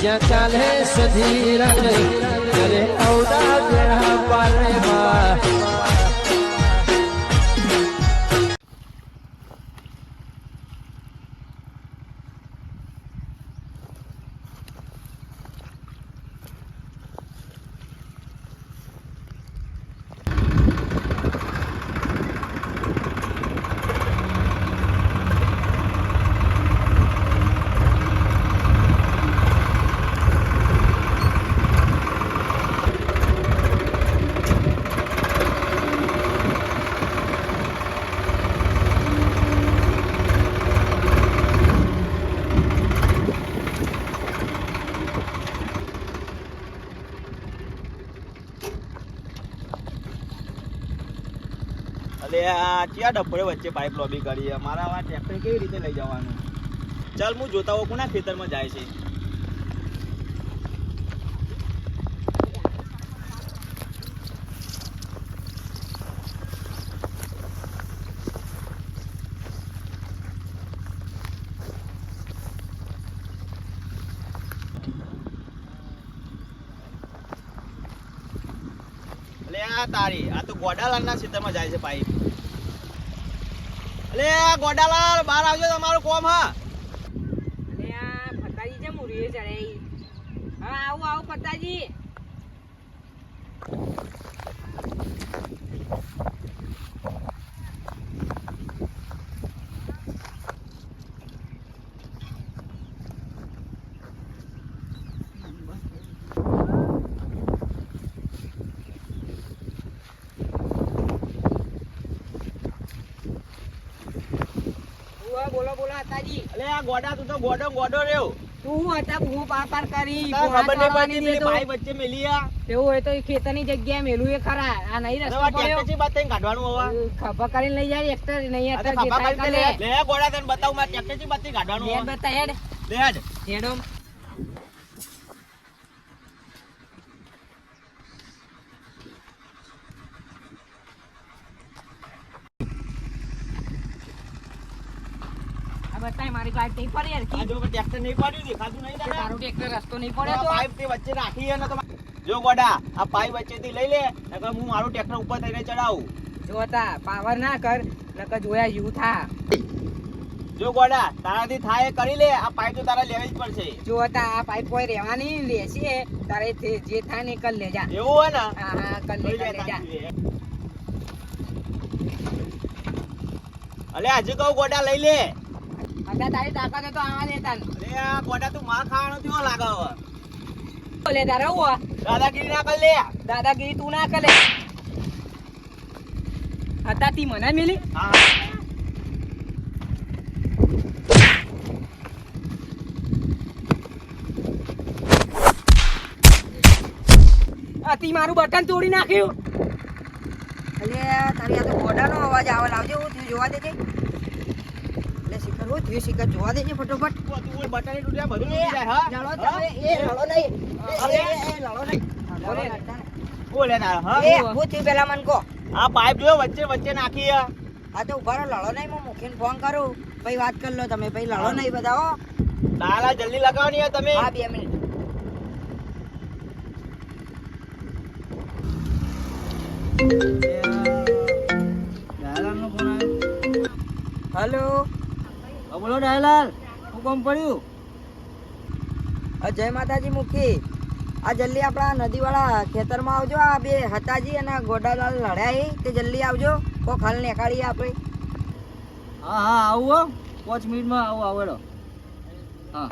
જ્યાં ચાલે સધીરજ કરે અવડા બેડા પારે માં ક્યાં ડફોડે વચ્ચે પાઇપ લોબી કરી મારા આ ટ્રેક્ટર કેવી રીતે લઈ જવાનું? ચાલ હું જોતા હોઉં કોના ખેતરમાં જાય છે. તારી આ તો ગોડાલાલ ના ખેતરમાં જાય છે પાઇપ. અલે ગોડાલાલ બહાર આવજો, તમારું કોમ. હા અલે આ ફતાજી છે મુરીએ ચડે. હા આવું આવું ફતાજી. બોલો બોલો હતાજી. અલે આ ગોડા તું તો ગોડો રહ્યો. તું હતા હું પાર કરી ખબર નહીં પડતી ભાઈ વચ્ચે મેલી આ. એવું હોય તો ખેતરની જગ્યાએ મેલું એ ખરા. આ નહીં રસ્તો પડ્યો. ટેક્સી બાત થઈને કાઢવાનું હવે. ખભા કરીને લઈ જાય એક્ટર નહીં હતા ખભા કરીને લે ગોડા તને બતાવું માર ટેક્સી બાત થઈને કાઢવાનું. હેડ બતા હેડ. લે હેડ. હેડો. બતાય મારી પાઇપ નહીં પડે યાર. આ જો ટ્રેક્ટર નહીં પડ્યું દેખાતું નહીં તને. તારું ટ્રેક્ટર રસ્તો નહીં પડે તો પાઇપ તે વચ્ચે રાખી હે ને તો જો ગોડા આ પાઇપ વચ્ચેથી લઈ લે નકર હું મારું ટ્રેક્ટર ઉપર થઈને ચડાવું. જોતા પાવર ના કર નકર જોયા યુ થા. જો ગોડા તારાથી થાય એ કરી લે. આ પાઇપ તો તારા લેવી જ પડશે. જોતા આ પાઇપ કોઈ રહેવાની લેશે તારે જે થાય ને કર લેજા. એવું હોય ને? હા હા કર લેજા. અલે આજે કહું ગોડા લઈ લે. અગા તારી તાકાત તો આવા લેતા. અરે આ ગોડા તું માર ખાવાનો કેવો લાગે હવે? બોલે તારે હું દાદાગીરી ના કર લે. દાદાગીરી તું ના કરે. હતા તી મને મિલી. હા તી મારું બટન તોડી નાખ્યું. અલે તારી આ તો ગોડાનો અવાજ આવે. લાવજો હું તું જોવા દેજે. એટલે શિખર હોય તું શિખર જોવા દેજે ફટોફટ. તું બટન તૂટ્યા બધું તૂટી જાય. હા લડો તમે એ લડો નહીં. અરે એ લડો નહીં. બોલે ના. હા એ હું થયું પેલા મન કો. આ પાઇપ જો વચ્ચે વચ્ચે નાખી હે. આ તો ઉભા રહો. લડો નહીં. હું મુખીને ફોન કરું પછી વાત કરી લો તમે. પછી લડો નહીં બધા હો. તાલા જલ્દી લગાવવાની હે તમે. હા 2 મિનિટ. હેલો. બોલો ડાયલાલ હું કોમ પડ્યું? જય માતાજી મુખી. આ જલ્દી આપણા નદીવાળા ખેતરમાં આવજો. આ બે હતાજી અને ગોડાલાલ લડ્યા તે જલ્દી આવજો. કોક હાલ નીકાળીએ આપણે. હા હા આવું 5 મિનિટમાં આવું આવેલો. હા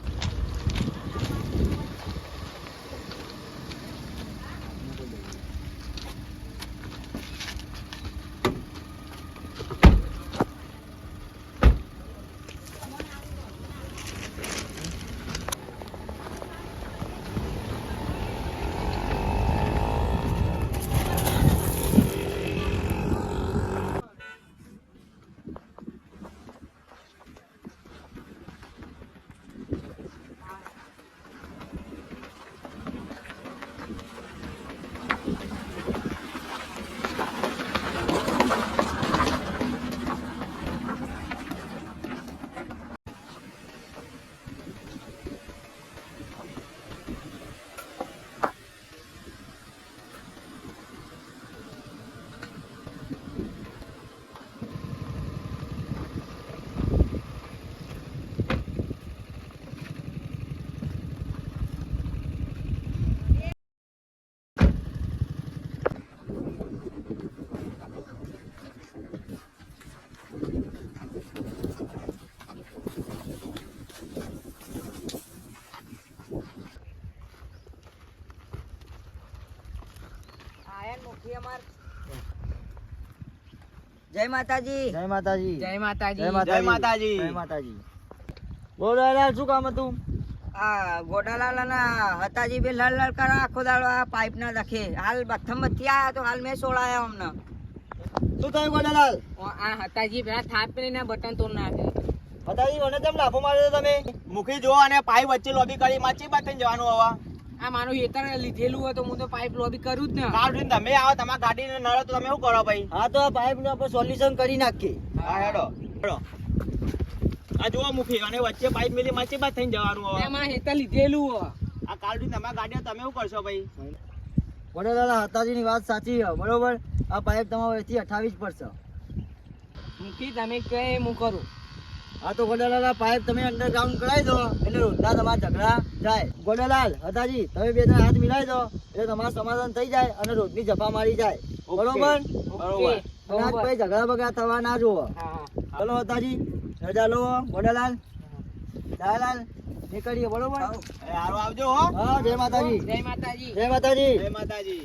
નાખીએ અમાર. જય માતાજી. જય માતાજી. જય માતાજી. જય માતાજી. જય માતાજી. બોલો યાર, શું કામ હતું? આ ગોડાલાલાના હતાજી બે લાલ લાલ કરા આખો દાડો આ પાઇપ ના દખે. હાલ બથમથી આયા તો હાલ મેં સોળાયા અમને. શું થયું ગોડાલાલ? આ હતાજી પેલા થાપ ને બટન તોડ નાખે. હતાજી, મને કેમ લાફો માર્યો તમે? મુખી જો અને પાઇપ વચ્ચે લોબી કરી માં ચી બાત થઈને જવાનું હવે આ મારું હેતર લીધેલું હોય તો હું તો પાઇપ લોબી કરું જ ને. કાલ ઉઠીને તમે આવો તમારા ગાડીને નળો તો તમે શું કરો ભાઈ? હા, તો આ પાઇપ નું આપણે સોલ્યુશન કરી નાખીએ. હા હેડો હેડો. આ જુઓ મુખી અને વચ્ચે પાઇપ મિલી માં ચી બાત થઈને જવાનું હવે એમાં હેતર લીધેલું હોય. આ કાલ ઉઠીને તમારા ગાડીને તમે શું કરશો ભાઈ? ગોડાલાલ, હતાજીની વાત સાચી છે, બરોબર. આ પાઇપ તમારે અહીંથી 28 પડશે. મૂકી તમે કહે હું કરું. હા, તો ગોડાલાલ, આ પાઇપ તમે અંડરગ્રાઉન્ડ કરાવી દો એટલે રોજના તમારા ઝઘડા જાય. ગોડાલાલ, હતાજી, તમે બે જણા હાથ મિલાવી દો એટલે તમારું સમાધાન થઈ જાય અને રોજની જફા મારી જાય. બરોબર? બરોબર. અને આજ પછી ઝઘડા બગડા થવા ના જોવો. હા. ચલો હતાજી, રજા લો. ગોડાલાલ, દયાલાલ, નીકળીએ. બરોબર? એ હારો આવજો હો. હા, જય માતાજી. જય માતાજી. જય માતાજી. જય માતાજી.